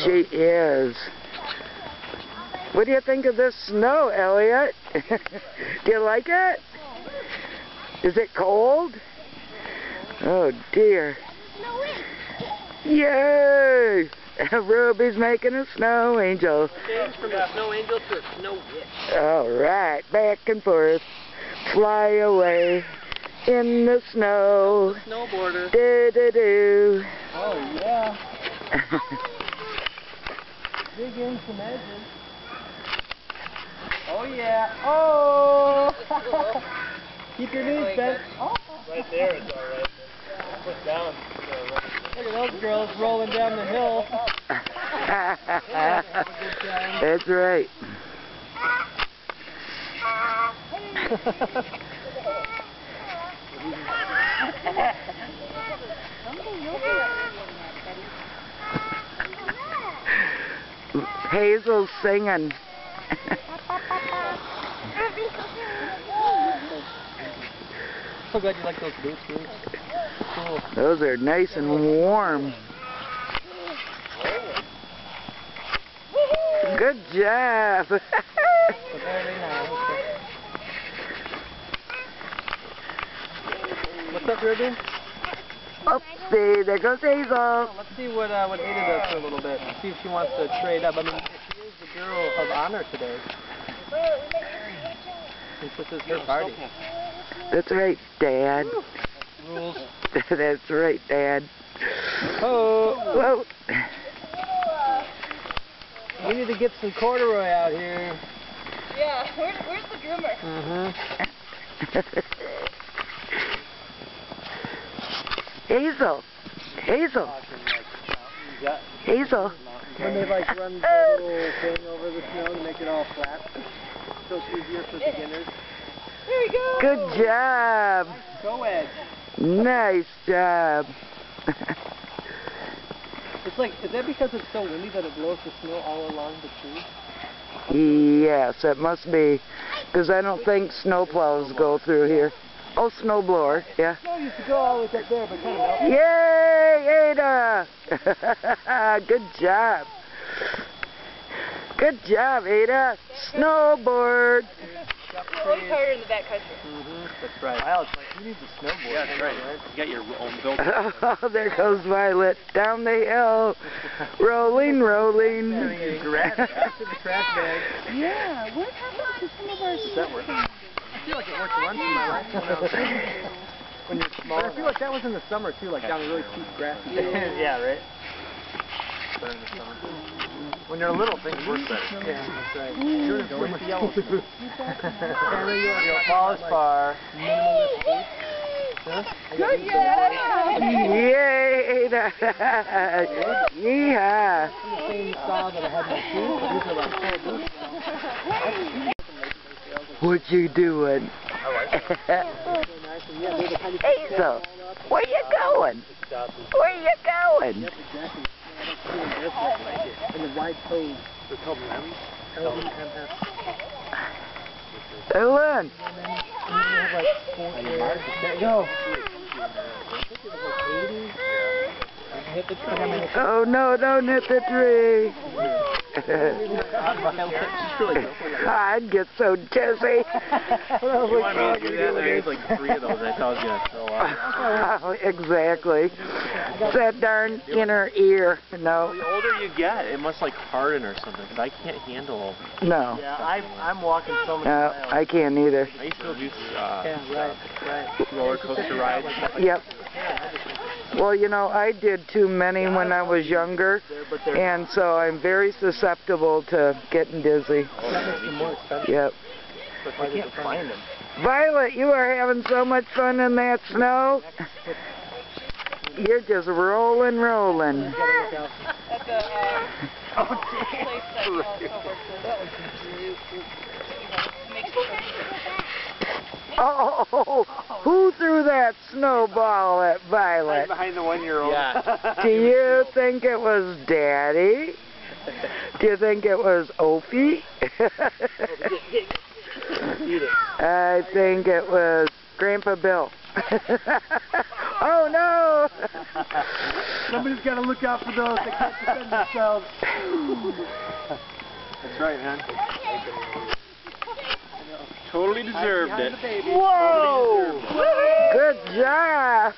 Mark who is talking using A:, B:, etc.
A: She is. What do you think of this snow, Elliot? Do you like it? Is it cold? Oh dear. Yay! Ruby's making a snow angel.
B: Change from a snow angel to a snow witch.
A: Alright, back and forth. Fly away in the snow.
B: Snowboarder.
A: Do-do-do.
B: Oh yeah. Dig in some edges. Oh yeah. Oh! Keep your knees bent. Oh.
C: Right there it's alright. Put down.
B: Look at those girls rolling down the hill.
A: That's right. Hazel's singing.
B: So glad you like those boots, Bruce. Cool.
A: Those are nice and warm. Good job.
B: What's up, Ruby?
A: Oopsie, there goes Hazel.
B: Let's see what Ada does for a little bit. See if she wants to trade up. I mean, she is the girl of honor today. Since this is her party.
A: That's right, Dad.
B: Rules.
A: That's right, Dad.
B: Oh.
A: Whoa.
B: We need to get some corduroy out here.
D: Yeah, where's the groomer?
A: Hazel. Hazel. Hazel.
B: When they like run the little thing over the snow to make it all flat, so it's easier for beginners.
D: There we go.
A: Good job.
B: Go edge.
A: Nice job.
B: It's like, is that because it's so windy that it blows the snow all along the tree?
A: Yes, it must be, because I don't think snowplows go through here. Oh, snowblower, yeah.
B: Snow used to go all the way up there, but kind of melted.
A: Yay, Ada! Good job. Good job, Ada. Snowboard.
D: Well, it's harder in the back country.
B: That's right. Wow, it's like, who needs a snowboard?
C: Yeah, that's right. You got your own built.
A: Oh, there goes Violet down the hill. Rolling, rolling.
B: Trash bag.
D: Yeah, what happened to some of our
B: Does that work? I feel like it worked once in my life when you're small. But I feel like that was in the summer too, like down really steep grassy hills.
C: Yeah, right.
B: Better in the summer.
C: When you're little, things work better.
B: Yeah, that's right. Sure to swim with the yellow boots.
C: You'll fall as far.
B: Minimalist boots. Huh?
D: Good, yeah.
A: Yay, Ada. Yeehaw.
B: The same style that I had my shoes, but these are like full boots.
A: What you doing? Hazel, where you going? Where you going?
B: And the wide toes.
C: They're called limbs.
A: Ellen.
B: There you go.
A: Oh no, don't hit the tree. I'd get so dizzy.
C: You want me to do that? There's like 3 of those. I thought I was going to throw up.
A: Oh, exactly. It's that darn inner ear. No.
C: The older you get, it must like harden or something, because I can't handle.
A: No.
C: Yeah, I'm walking so many
A: No,
C: miles.
A: I can't either.
C: I used to do
B: right.
C: roller coaster rides.
A: Yep. Well, you know, I did too many when I was younger, and so I'm very susceptible to getting dizzy.
B: That makes them more expensive.
A: Yep.
C: But I can't find them.
A: Violet, you are having so much fun in that snow. You're just rolling, rolling.
D: At the place that makes
A: Oh, who threw that snowball at Violet?
C: Behind the 1-year-old. Yeah.
A: Do you think it was Daddy? Do you think it was Opie? I think it was Grandpa Bill. Oh no!
B: Somebody's got to look out for those that can't defend themselves.
C: That's right, man. Totally deserved it.
A: Whoa! Good job!